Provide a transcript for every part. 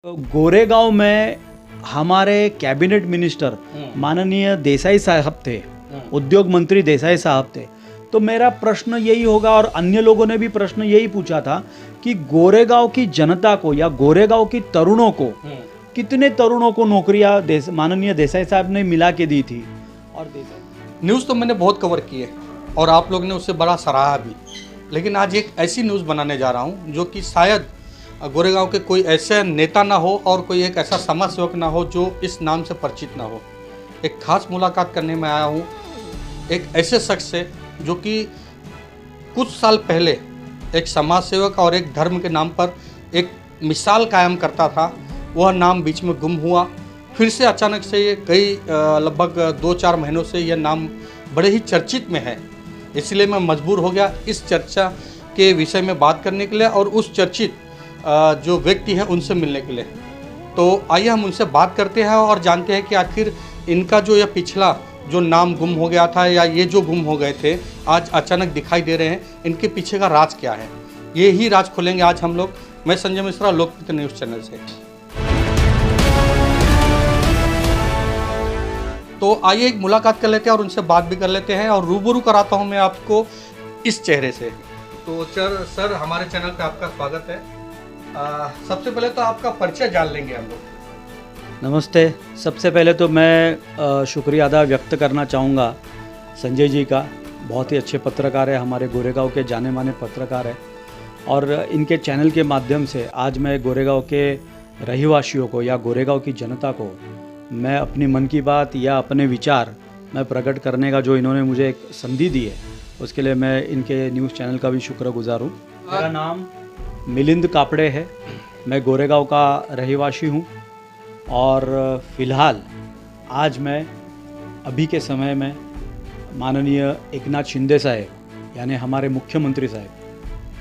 गोरेगांव में हमारे cabinet minister माननीय देसाई साहब थे, उद्योग मंत्री देसाई साहब थे। तो मेरा प्रश्न यही होगा और अन्य लोगों ने भी प्रश्न यही पूछा था कि गोरेगांव की जनता को या गोरेगांव की तरुणों को कितने तरुणों को नौकरियां माननीय देसाई साहब ने मिला के दी थी। और न्यूज़ तो मैंने बहुत कवर की है और आप लोग ने उससे बड़ा सराहा भी, लेकिन आज एक ऐसी न्यूज़ बनाने जा रहा हूँ जो कि शायद गोरेगांव के कोई ऐसे नेता ना हो और कोई एक ऐसा समाज सेवक ना हो जो इस नाम से परिचित ना हो। एक खास मुलाकात करने में आया हूँ एक ऐसे शख्स से जो कि कुछ साल पहले एक समाज सेवक और एक धर्म के नाम पर एक मिसाल कायम करता था। वह नाम बीच में गुम हुआ, फिर से अचानक से ये कई लगभग 2-4 महीनों से यह नाम बड़े ही चर्चित में है। इसलिए मैं मजबूर हो गया इस चर्चा के विषय में बात करने के लिए और उस चर्चित जो व्यक्ति हैं उनसे मिलने के लिए। तो आइए हम उनसे बात करते हैं और जानते हैं कि आखिर इनका जो यह पिछला जो नाम गुम हो गया था या ये जो गुम हो गए थे आज अचानक दिखाई दे रहे हैं, इनके पीछे का राज क्या है। ये ही राज खोलेंगे आज हम लोग। मैं संजय मिश्रा, लोकमित्र न्यूज़ चैनल से। तो आइए एक मुलाकात कर लेते हैं और उनसे बात भी कर लेते हैं और रूबरू कराता हूं मैं आपको इस चेहरे से। तो सर हमारे चैनल पे आपका स्वागत है। सबसे पहले तो आपका परिचय जान लेंगे हम लोग। नमस्ते। सबसे पहले तो मैं शुक्रिया अदा व्यक्त करना चाहूँगा संजय जी का। बहुत ही अच्छे पत्रकार है, हमारे गोरेगांव के जाने माने पत्रकार है और इनके चैनल के माध्यम से आज मैं गोरेगांव के रहिवासियों को या गोरेगांव की जनता को मैं अपनी मन की बात या अपने विचार मैं प्रकट करने का जो इन्होंने मुझे एक संधि दी है उसके लिए मैं इनके न्यूज़ चैनल का भी शुक्रगुजार हूँ। मेरा नाम मिलिंद कापड़े है, मैं गोरेगांव का रहिवासी हूँ और फ़िलहाल आज मैं अभी के समय में माननीय एकनाथ शिंदे साहब यानी हमारे मुख्यमंत्री साहब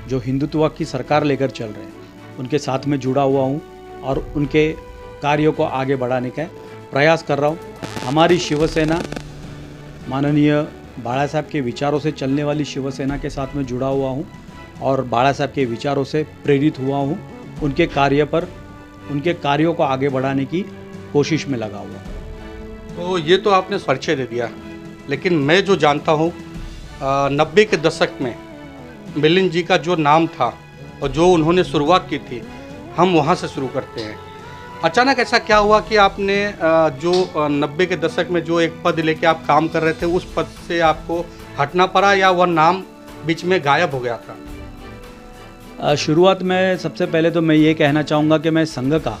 जो हिंदुत्व की सरकार लेकर चल रहे हैं उनके साथ में जुड़ा हुआ हूँ और उनके कार्यों को आगे बढ़ाने का प्रयास कर रहा हूँ। हमारी शिवसेना माननीय बाला साहब के विचारों से चलने वाली शिवसेना के साथ में जुड़ा हुआ हूँ और बाला साहब के विचारों से प्रेरित हुआ हूँ। उनके कार्यों को आगे बढ़ाने की कोशिश में लगा हुआ हूँ। तो ये तो आपने परिचय दे दिया, लेकिन मैं जो जानता हूँ 90 के दशक में मिलिंद जी का जो नाम था और जो उन्होंने शुरुआत की थी, हम वहाँ से शुरू करते हैं। अचानक ऐसा क्या हुआ कि आपने जो 90 के दशक में जो एक पद लेके आप काम कर रहे थे उस पद से आपको हटना पड़ा या वह नाम बीच में गायब हो गया था? शुरुआत में सबसे पहले तो मैं ये कहना चाहूँगा कि मैं संघ का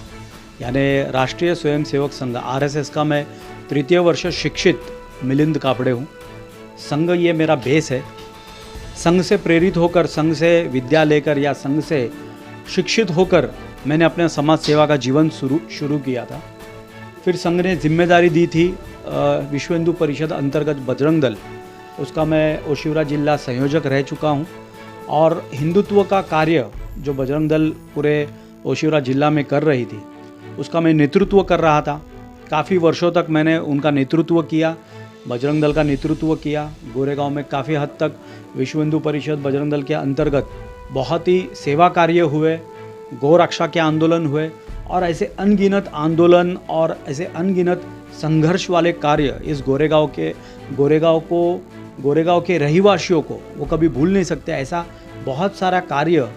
यानी राष्ट्रीय स्वयंसेवक संघ RSS का मैं तृतीय वर्ष शिक्षित मिलिंद कापड़े हूँ। संघ ये मेरा बेस है। संघ से प्रेरित होकर, संघ से विद्या लेकर या संघ से शिक्षित होकर मैंने अपने समाज सेवा का जीवन शुरू किया था। फिर संघ ने जिम्मेदारी दी थी विश्व हिंदू परिषद अंतर्गत बजरंग दल, उसका मैं ओशिवरा जिला संयोजक रह चुका हूँ और हिंदुत्व का कार्य जो बजरंग दल पूरे ओशिवरा जिला में कर रही थी उसका मैं नेतृत्व कर रहा था। काफ़ी वर्षों तक मैंने उनका नेतृत्व किया, बजरंग दल का नेतृत्व किया। गोरेगांव में काफ़ी हद तक विश्व हिंदू परिषद बजरंग दल के अंतर्गत बहुत ही सेवा कार्य हुए, गौ रक्षा के आंदोलन हुए और ऐसे अनगिनत आंदोलन और ऐसे अनगिनत संघर्ष वाले कार्य इस गोरेगांव के रहिवासियों को वो कभी भूल नहीं सकते। ऐसा बहुत सारा कार्य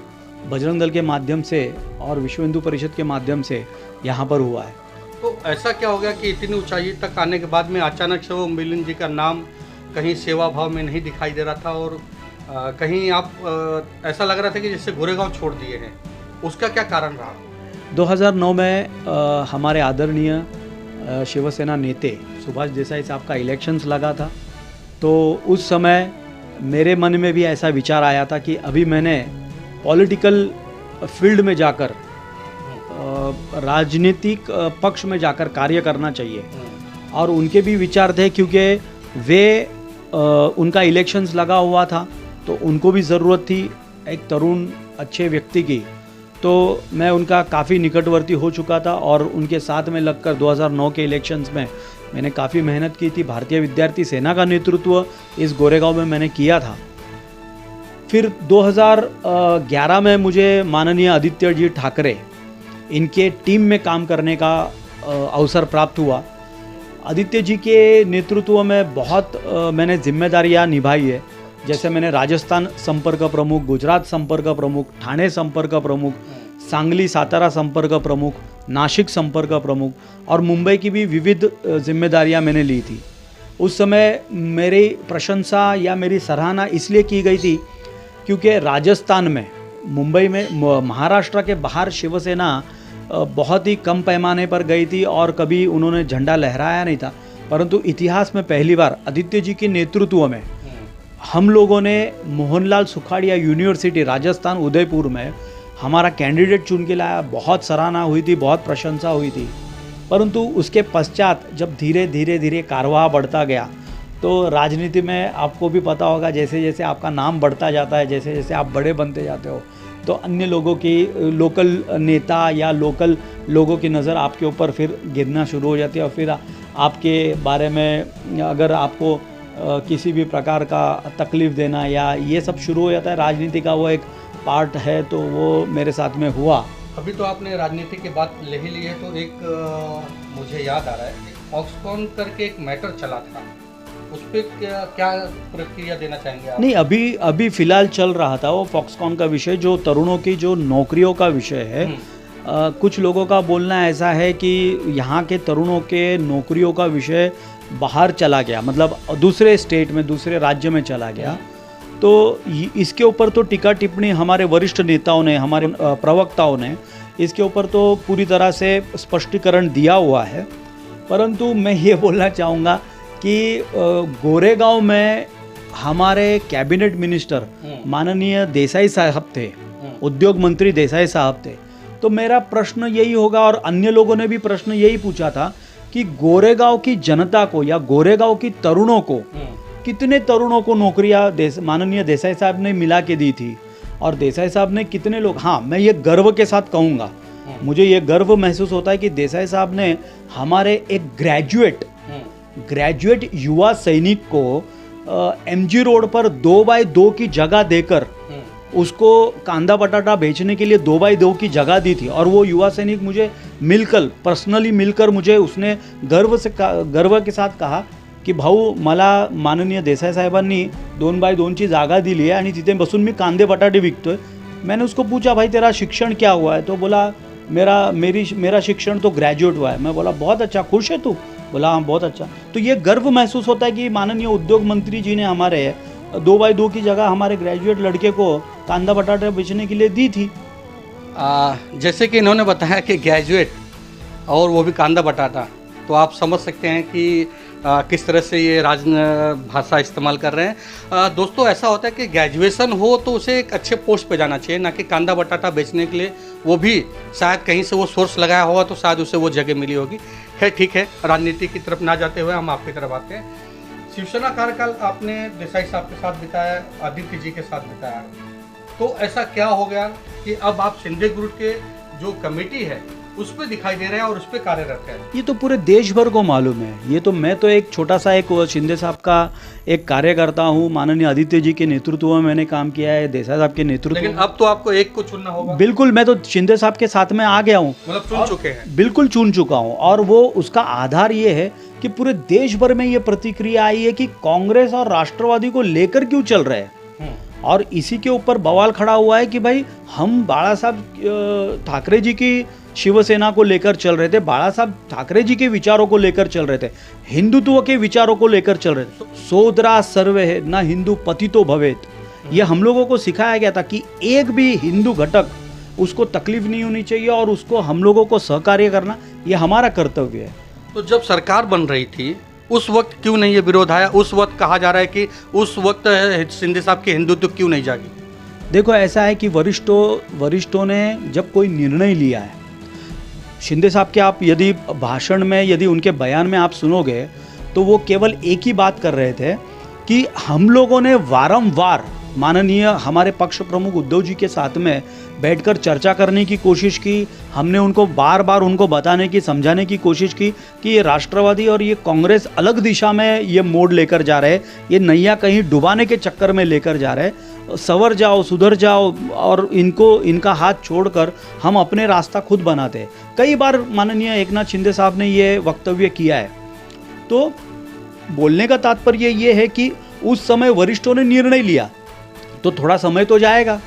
बजरंग दल के माध्यम से और विश्व हिंदू परिषद के माध्यम से यहाँ पर हुआ है। तो ऐसा क्या हो गया कि इतनी ऊंचाई तक आने के बाद में अचानक से वो मिलिंद जी का नाम कहीं सेवा भाव में नहीं दिखाई दे रहा था और कहीं आप ऐसा लग रहा था कि जैसे गोरेगांव छोड़ दिए हैं, उसका क्या कारण रहा? 2009 में हमारे आदरणीय शिवसेना नेते सुभाष देसाई साहब का इलेक्शंस लगा था। तो उस समय मेरे मन में भी ऐसा विचार आया था कि अभी मैंने पॉलिटिकल फील्ड में जाकर राजनीतिक पक्ष में जाकर कार्य करना चाहिए और उनके भी विचार थे क्योंकि वे उनका इलेक्शंस लगा हुआ था तो उनको भी ज़रूरत थी एक तरुण अच्छे व्यक्ति की। तो मैं उनका काफ़ी निकटवर्ती हो चुका था और उनके साथ में लगकर 2009 के इलेक्शंस में मैंने काफ़ी मेहनत की थी। भारतीय विद्यार्थी सेना का नेतृत्व इस गोरेगांव में मैंने किया था। फिर 2011 में मुझे माननीय आदित्य जी ठाकरे इनके टीम में काम करने का अवसर प्राप्त हुआ। आदित्य जी के नेतृत्व में बहुत मैंने जिम्मेदारियां निभाई है। जैसे मैंने राजस्थान संपर्क प्रमुख, गुजरात संपर्क प्रमुख, ठाणे संपर्क प्रमुख, सांगली सातारा संपर्क प्रमुख, नासिक संपर्क प्रमुख और मुंबई की भी विविध जिम्मेदारियां मैंने ली थी। उस समय मेरी प्रशंसा या मेरी सराहना इसलिए की गई थी क्योंकि राजस्थान में, मुंबई में, महाराष्ट्र के बाहर शिवसेना बहुत ही कम पैमाने पर गई थी और कभी उन्होंने झंडा लहराया नहीं था। परंतु इतिहास में पहली बार आदित्य जी के नेतृत्व में हम लोगों ने मोहनलाल सुखाड़िया यूनिवर्सिटी राजस्थान उदयपुर में हमारा कैंडिडेट चुन के लाया। बहुत सराहना हुई थी, बहुत प्रशंसा हुई थी। परंतु उसके पश्चात जब धीरे धीरे कारवां बढ़ता गया तो राजनीति में आपको भी पता होगा, जैसे जैसे आपका नाम बढ़ता जाता है, जैसे जैसे आप बड़े बनते जाते हो, तो अन्य लोगों की, लोकल नेता या लोकल लोगों की नज़र आपके ऊपर फिर गिरना शुरू हो जाती है और फिर आपके बारे में अगर आपको किसी भी प्रकार का तकलीफ़ देना या ये सब शुरू हो जाता है। राजनीति का वो एक पार्ट है, तो वो मेरे साथ में हुआ। अभी तो आपने राजनीति की बात ले ही ली है, तो एक मुझे याद आ रहा है, फॉक्सकॉन करके एक मैटर चला था, उस पर क्या प्रक्रिया देना चाहेंगे आप? नहीं, अभी फिलहाल चल रहा था वो फॉक्सकॉन का विषय, जो तरुणों की जो नौकरियों का विषय है। कुछ लोगों का बोलना ऐसा है कि यहाँ के तरुणों के नौकरियों का विषय बाहर चला गया, मतलब दूसरे स्टेट में, दूसरे राज्य में चला गया। तो इसके ऊपर तो टीका टिप्पणी हमारे वरिष्ठ नेताओं ने, हमारे प्रवक्ताओं ने इसके ऊपर तो पूरी तरह से स्पष्टीकरण दिया हुआ है। परंतु मैं ये बोलना चाहूँगा कि गोरेगांव में हमारे कैबिनेट मिनिस्टर माननीय देसाई साहब थे, उद्योग मंत्री देसाई साहब थे। तो मेरा प्रश्न यही होगा, और अन्य लोगों ने भी प्रश्न यही पूछा था कि गोरेगांव की जनता को या गोरेगांव की तरुणों को, कितने तरुणों को नौकरियां माननीय देसाई साहब ने मिला के दी थी, और देसाई साहब ने कितने लोग, हाँ मैं ये गर्व के साथ कहूँगा, मुझे ये गर्व महसूस होता है कि देसाई साहब ने हमारे एक ग्रेजुएट युवा सैनिक को एमजी रोड पर 2x2 की जगह देकर उसको कांदा बटाटा बेचने के लिए 2x2 की जगह दी थी। और वो युवा सैनिक मुझे पर्सनली मिलकर मुझे उसने गर्व के साथ कहा की भाऊ, मला माननीय देसाई साहेबांनी 2x2 ची जागा दिली आहे आणि तिथे बसून मी कांदे बटाटे विकतोय। मैंने उसको पूछा, भाई तेरा शिक्षण क्या हुआ है? तो बोला मेरा शिक्षण तो ग्रेजुएट हुआ है। मैं बोला बहुत अच्छा, खुश है तू? बोला हाँ बहुत अच्छा। तो ये गर्व महसूस होता है कि माननीय उद्योग मंत्री जी ने हमारे 2x2 की जगह हमारे ग्रेजुएट लड़के को कांदा बटाटा बेचने के लिए दी थी। जैसे कि इन्होंने बताया कि ग्रेजुएट और वो भी कांदा बटाटा, तो आप समझ सकते हैं कि किस तरह से ये भाषा इस्तेमाल कर रहे हैं। दोस्तों, ऐसा होता है कि ग्रेजुएशन हो तो उसे एक अच्छे पोस्ट पे जाना चाहिए, ना कि कांदा बटाटा बेचने के लिए। वो भी शायद कहीं से वो सोर्स लगाया होगा तो शायद उसे वो जगह मिली होगी। खैर ठीक है, राजनीति की तरफ ना जाते हुए हम आपकी तरफ आते हैं। शिवसेना कार्यकाल आपने देसाई साहब के साथ बिताया, आदित्य जी के साथ बिताया, तो ऐसा क्या हो गया कि अब आप शिंदे ग्रुप के जो कमेटी है उस पर दिखाई दे रहे हैं और उस पर कार्यरत है? ये तो पूरे देश भर को मालूम है। ये तो मैं तो एक छोटा सा एक शिंदे साहब का एक कार्यकर्ता हूँ। माननीय आदित्य जी के नेतृत्व में मैंने काम किया है, देसाई साहब के नेतृत्व में। लेकिन अब तो आपको एक को चुनना होगा। बिल्कुल, मैं तो शिंदे साहब के साथ में आ गया हूँ, मतलब चुन चुके हैं। बिल्कुल चुन चुका हूँ। और वो उसका आधार ये है कि पूरे देश भर में ये प्रतिक्रिया आई है कि कांग्रेस और राष्ट्रवादी को लेकर क्यों चल रहे हैं। और इसी के ऊपर बवाल खड़ा हुआ है कि भाई हम बाला साहब ठाकरे जी की शिवसेना को लेकर चल रहे थे, बाला साहब ठाकरे जी के विचारों को लेकर चल रहे थे, हिंदुत्व के विचारों को लेकर चल रहे थे। सोदरा सर्वे न हिंदू पतितो भवेत, ये हम लोगों को सिखाया गया था कि एक भी हिंदू घटक उसको तकलीफ नहीं होनी चाहिए और उसको हम लोगों को सहकार्य करना ये हमारा कर्तव्य है। तो जब सरकार बन रही थी उस वक्त क्यों नहीं ये विरोध आया? उस वक्त कहा जा रहा है कि उस वक्त शिंदे साहब के हिंदुत्व क्यों नहीं जागी? देखो, ऐसा है कि वरिष्ठों ने जब कोई निर्णय लिया है, शिंदे साहब के आप यदि भाषण में, यदि उनके बयान में आप सुनोगे तो वो केवल एक ही बात कर रहे थे कि हम लोगों ने वारंवार माननीय हमारे पक्ष प्रमुख उद्धव जी के साथ में बैठकर चर्चा करने की कोशिश की। हमने उनको बार बार उनको बताने की, समझाने की कोशिश की कि ये राष्ट्रवादी और ये कांग्रेस अलग दिशा में ये मोड़ लेकर जा रहे हैं, ये नैया कहीं डुबाने के चक्कर में लेकर जा रहे हैं। संवर जाओ, सुधर जाओ और इनका हाथ छोड़कर हम अपने रास्ता खुद बनाते हैं। कई बार माननीय एकनाथ शिंदे साहब ने ये वक्तव्य किया है। तो बोलने का तात्पर्य ये है कि उस समय वरिष्ठों ने निर्णय लिया, तो थोड़ा समय तो जाएगा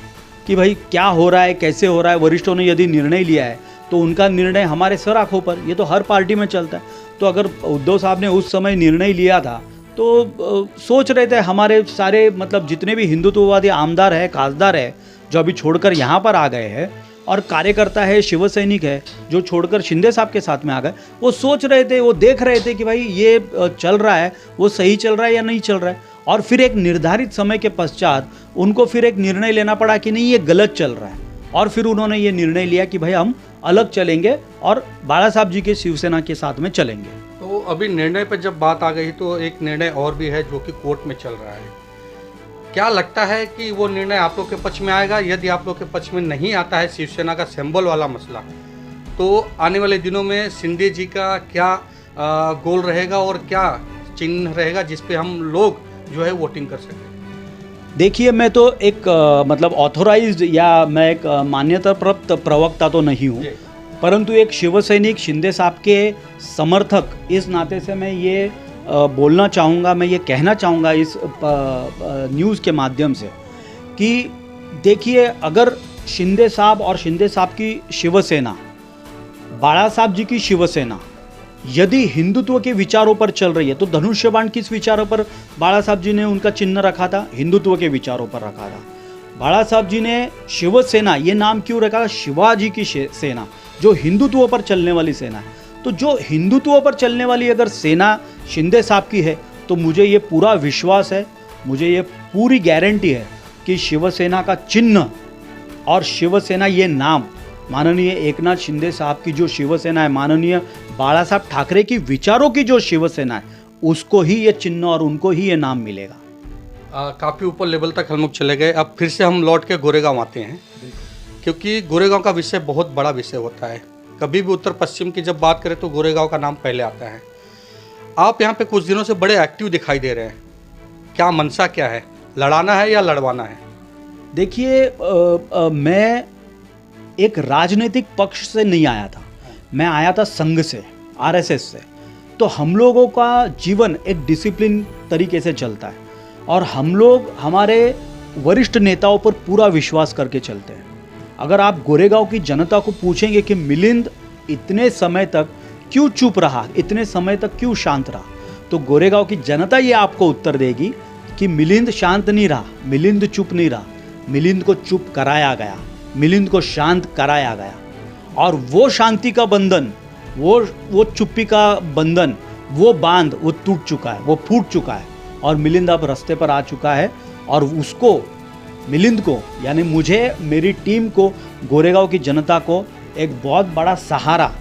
कि भाई क्या हो रहा है, कैसे हो रहा है। वरिष्ठों ने यदि निर्णय लिया है तो उनका निर्णय हमारे सर आंखों पर, ये तो हर पार्टी में चलता है। तो अगर उद्धव साहब ने उस समय निर्णय लिया था तो सोच रहे थे हमारे सारे मतलब जितने भी हिंदुत्ववादी आमदार है, खासदार है, जो अभी छोड़कर यहाँ पर आ गए हैं, और कार्यकर्ता है, शिव सैनिक है जो छोड़कर शिंदे साहब के साथ में आ गए, वो सोच रहे थे, वो देख रहे थे कि भाई ये चल रहा है, वो सही चल रहा है या नहीं चल रहा है। और फिर एक निर्धारित समय के पश्चात उनको फिर एक निर्णय लेना पड़ा कि नहीं, ये गलत चल रहा है। और फिर उन्होंने ये निर्णय लिया कि भाई हम अलग चलेंगे और बाला साहब जी के शिवसेना के साथ में चलेंगे। तो अभी निर्णय पर जब बात आ गई तो एक निर्णय और भी है जो कि कोर्ट में चल रहा है। क्या लगता है कि वो निर्णय आप लोग के पक्ष में आएगा? यदि आप लोग के पक्ष में नहीं आता है शिवसेना का सिंबल वाला मसला, तो आने वाले दिनों में शिंदे जी का क्या गोल रहेगा और क्या चिन्ह रहेगा जिस पे हम लोग जो है वोटिंग कर सकें? देखिए, मैं तो एक मतलब ऑथोराइज्ड या मैं एक मान्यता प्राप्त प्रवक्ता तो नहीं हूँ, परंतु एक शिवसैनिक शिंदे साहब के समर्थक इस नाते से मैं ये बोलना चाहूँगा, मैं ये कहना चाहूँगा इस न्यूज़ के माध्यम से कि देखिए, अगर शिंदे साहब और शिंदे साहब की शिवसेना, बाला साहब जी की शिवसेना यदि हिंदुत्व के विचारों पर चल रही है, तो धनुष्य बाण किस विचारों पर बाला साहब जी ने उनका चिन्ह रखा था? हिंदुत्व के विचारों पर रखा था। बाला साहब जी ने शिवसेना ये नाम क्यों रखा? शिवाजी की सेना, जो हिंदुत्व पर चलने वाली सेना है। तो जो हिंदुत्व पर चलने वाली अगर सेना शिंदे साहब की है, तो मुझे ये पूरा विश्वास है, मुझे ये पूरी गारंटी है कि शिवसेना का चिन्ह और शिवसेना ये नाम, माननीय एकनाथ शिंदे साहब की जो शिवसेना है, माननीय बाला साहब ठाकरे की विचारों की जो शिवसेना है, उसको ही ये चिन्ह और उनको ही ये नाम मिलेगा। काफ़ी ऊपर लेवल तक हम लोग चले गए। अब फिर से हम लौट के गोरेगांव आते हैं, क्योंकि गोरेगांव का विषय बहुत बड़ा विषय होता है। कभी भी उत्तर पश्चिम की जब बात करें तो गोरेगांव का नाम पहले आता है। आप यहाँ पे कुछ दिनों से बड़े एक्टिव दिखाई दे रहे हैं, क्या मंशा क्या है? लड़ाना है या लड़वाना है? देखिए, मैं एक राजनीतिक पक्ष से नहीं आया था, मैं आया था संघ से, आरएसएस से। तो हम लोगों का जीवन एक डिसिप्लिन तरीके से चलता है और हम लोग हमारे वरिष्ठ नेताओं पर पूरा विश्वास करके चलते हैं। अगर आप गोरेगांव की जनता को पूछेंगे कि मिलिंद इतने समय तक क्यों चुप रहा, इतने समय तक क्यों शांत रहा, तो गोरेगांव की जनता ये आपको उत्तर देगी कि मिलिंद शांत नहीं रहा, मिलिंद चुप नहीं रहा, मिलिंद को चुप कराया गया, मिलिंद को शांत कराया गया। और वो शांति का बंधन, वो चुप्पी का बंधन, वो बांध वो टूट चुका है, वो फूट चुका है और मिलिंद अब रास्ते पर आ चुका है। और उसको, मिलिंद को यानी मुझे, मेरी टीम को, गोरेगांव की जनता को एक बहुत बड़ा सहारा,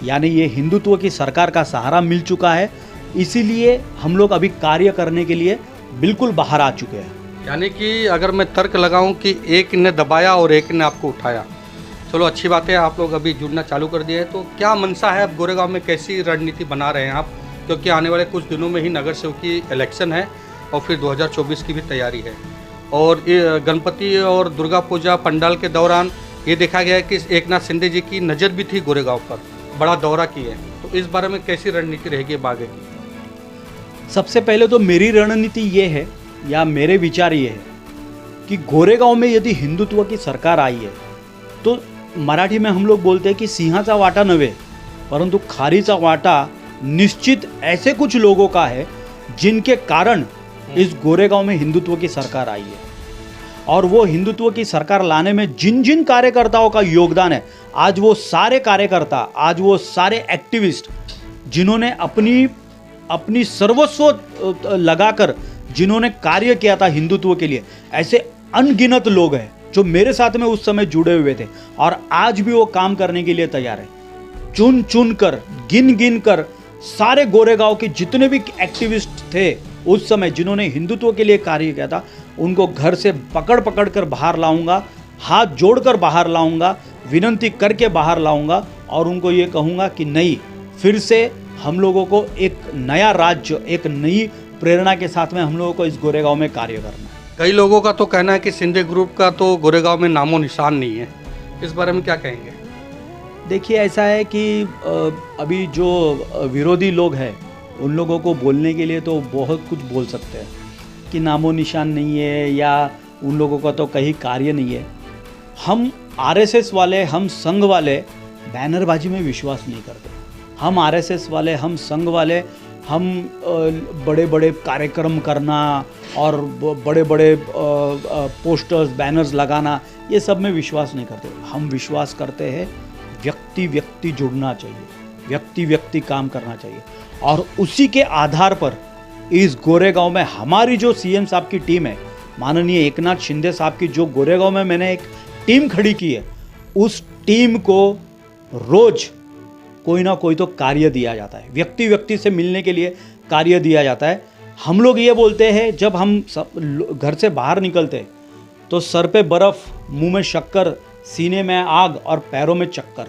यानी ये हिंदुत्व की सरकार का सहारा मिल चुका है। इसीलिए हम लोग अभी कार्य करने के लिए बिल्कुल बाहर आ चुके हैं। यानी कि अगर मैं तर्क लगाऊं कि एक ने दबाया और एक ने आपको उठाया, चलो अच्छी बात है, आप लोग अभी जुड़ना चालू कर दिए हैं। तो क्या मंशा है अब गोरेगांव में, कैसी रणनीति बना रहे हैं आप? क्योंकि आने वाले कुछ दिनों में ही नगर सेवक की इलेक्शन है और फिर 2024 की भी तैयारी है, और ये गणपति और दुर्गा पूजा पंडाल के दौरान ये देखा गया है कि एकनाथ शिंदे जी की नज़र भी थी गोरेगांव पर, बड़ा दौरा किए। तो इस बारे में कैसी रणनीति रहेगी आगे की? सबसे पहले तो मेरी रणनीति ये है या मेरे विचार ये है कि गोरेगांव में यदि हिंदुत्व की सरकार आई है, तो मराठी में हम लोग बोलते हैं कि सिंहाचा वाटा नव्हे परंतु खारीचा वाटा निश्चित ऐसे कुछ लोगों का है जिनके कारण इस गोरेगांव में हिंदुत्व की सरकार आई है। और वो हिंदुत्व की सरकार लाने में जिन जिन कार्यकर्ताओं का योगदान है, आज वो सारे कार्यकर्ता, आज वो सारे एक्टिविस्ट जिन्होंने अपनी सर्वस्व लगाकर जिन्होंने कार्य किया था हिंदुत्व के लिए, ऐसे अनगिनत लोग हैं जो मेरे साथ में उस समय जुड़े हुए थे और आज भी वो काम करने के लिए तैयार है। चुन चुन कर, गिन गिन कर सारे गोरेगांव के जितने भी एक्टिविस्ट थे उस समय जिन्होंने हिंदुत्व के लिए कार्य किया था, उनको घर से पकड़ पकड़ कर बाहर लाऊंगा, हाथ जोड़कर बाहर लाऊंगा, विनती करके बाहर लाऊंगा और उनको ये कहूँगा कि नहीं, फिर से हम लोगों को एक नया राज्य, एक नई प्रेरणा के साथ में हम लोगों को इस गोरेगांव में कार्य करना है। कई लोगों का तो कहना है कि शिंदे ग्रुप का तो गोरेगांव में नामो निशान नहीं है, इस बारे में क्या कहेंगे? देखिए, ऐसा है कि अभी जो विरोधी लोग हैं उन लोगों को बोलने के लिए तो बहुत कुछ बोल सकते हैं कि नामो निशान नहीं है या उन लोगों का तो कहीं कार्य नहीं है। हम आरएसएस वाले, हम संघ वाले बैनरबाजी में विश्वास नहीं करते। हम आरएसएस वाले, हम संघ वाले, हम बड़े बड़े कार्यक्रम करना और बड़े बड़े पोस्टर्स, बैनर्स लगाना, ये सब में विश्वास नहीं करते। हम विश्वास करते हैं व्यक्ति व्यक्ति जुड़ना चाहिए, व्यक्ति व्यक्ति काम करना चाहिए और उसी के आधार पर इस गोरेगांव में हमारी जो सीएम साहब की टीम है, माननीय एकनाथ शिंदे साहब की जो गोरेगांव में मैंने एक टीम खड़ी की है, उस टीम को रोज कोई ना कोई तो कार्य दिया जाता है, व्यक्ति व्यक्ति से मिलने के लिए कार्य दिया जाता है। हम लोग ये बोलते हैं, जब हम घर से बाहर निकलते तो सर पे बर्फ़, मुंह में शक्कर, सीने में आग और पैरों में चक्कर,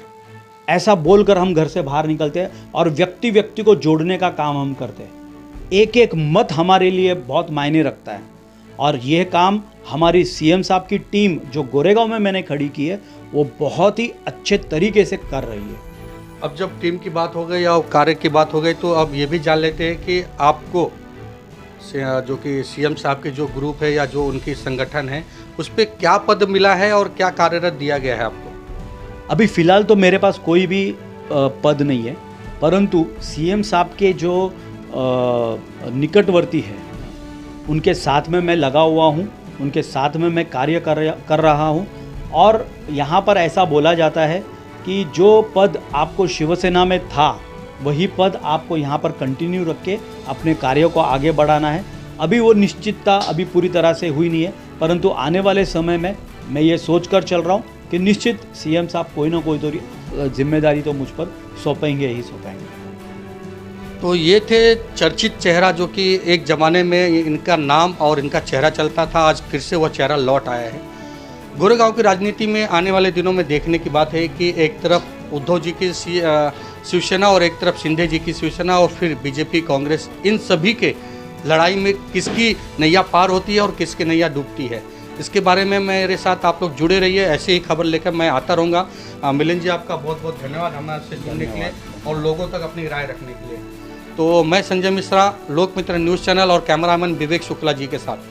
ऐसा बोलकर हम घर से बाहर निकलते हैं और व्यक्ति व्यक्ति को जोड़ने का काम हम करते हैं। एक एक मत हमारे लिए बहुत मायने रखता है और यह काम हमारी सीएम साहब की टीम जो गोरेगांव में मैंने खड़ी की है, वो बहुत ही अच्छे तरीके से कर रही है। अब जब टीम की बात हो गई और कार्य की बात हो गई, तो अब ये भी जान लेते हैं कि आपको जो कि सीएम साहब के जो ग्रुप है या जो उनकी संगठन है, उस पर क्या पद मिला है और क्या कार्यरत दिया गया है आपको? अभी फ़िलहाल तो मेरे पास कोई भी पद नहीं है, परंतु सीएम साहब के जो निकटवर्ती है उनके साथ में मैं लगा हुआ हूँ, उनके साथ में मैं कार्य कर रहा हूँ। और यहाँ पर ऐसा बोला जाता है कि जो पद आपको शिवसेना में था, वही पद आपको यहाँ पर कंटिन्यू रख के अपने कार्यों को आगे बढ़ाना है। अभी वो निश्चितता अभी पूरी तरह से हुई नहीं है, परंतु आने वाले समय में मैं ये सोच कर चल रहा हूँ कि निश्चित सीएम साहब कोई ना कोई तो जिम्मेदारी तो मुझ पर सौंपेंगे ही सौंपेंगे। तो ये थे चर्चित चेहरा, जो कि एक ज़माने में इनका नाम और इनका चेहरा चलता था, आज फिर से वह चेहरा लौट आया है। गोरेगांव की राजनीति में आने वाले दिनों में देखने की बात है कि एक तरफ उद्धव जी की शिवसेना और एक तरफ शिंदे जी की शिवसेना और फिर बीजेपी, कांग्रेस, इन सभी के लड़ाई में किसकी नैया पार होती है और किसकी नैया डूबती है। इसके बारे में मेरे साथ आप लोग जुड़े रहिए, ऐसे ही खबर लेकर मैं आता रहूँगा। मिलिंद जी, आपका बहुत बहुत धन्यवाद हमारे से जुड़ने के लिए और लोगों तक अपनी राय रखने के लिए। तो मैं संजय मिश्रा, लोकमित्र न्यूज़ चैनल और कैमरामैन विवेक शुक्ला जी के साथ।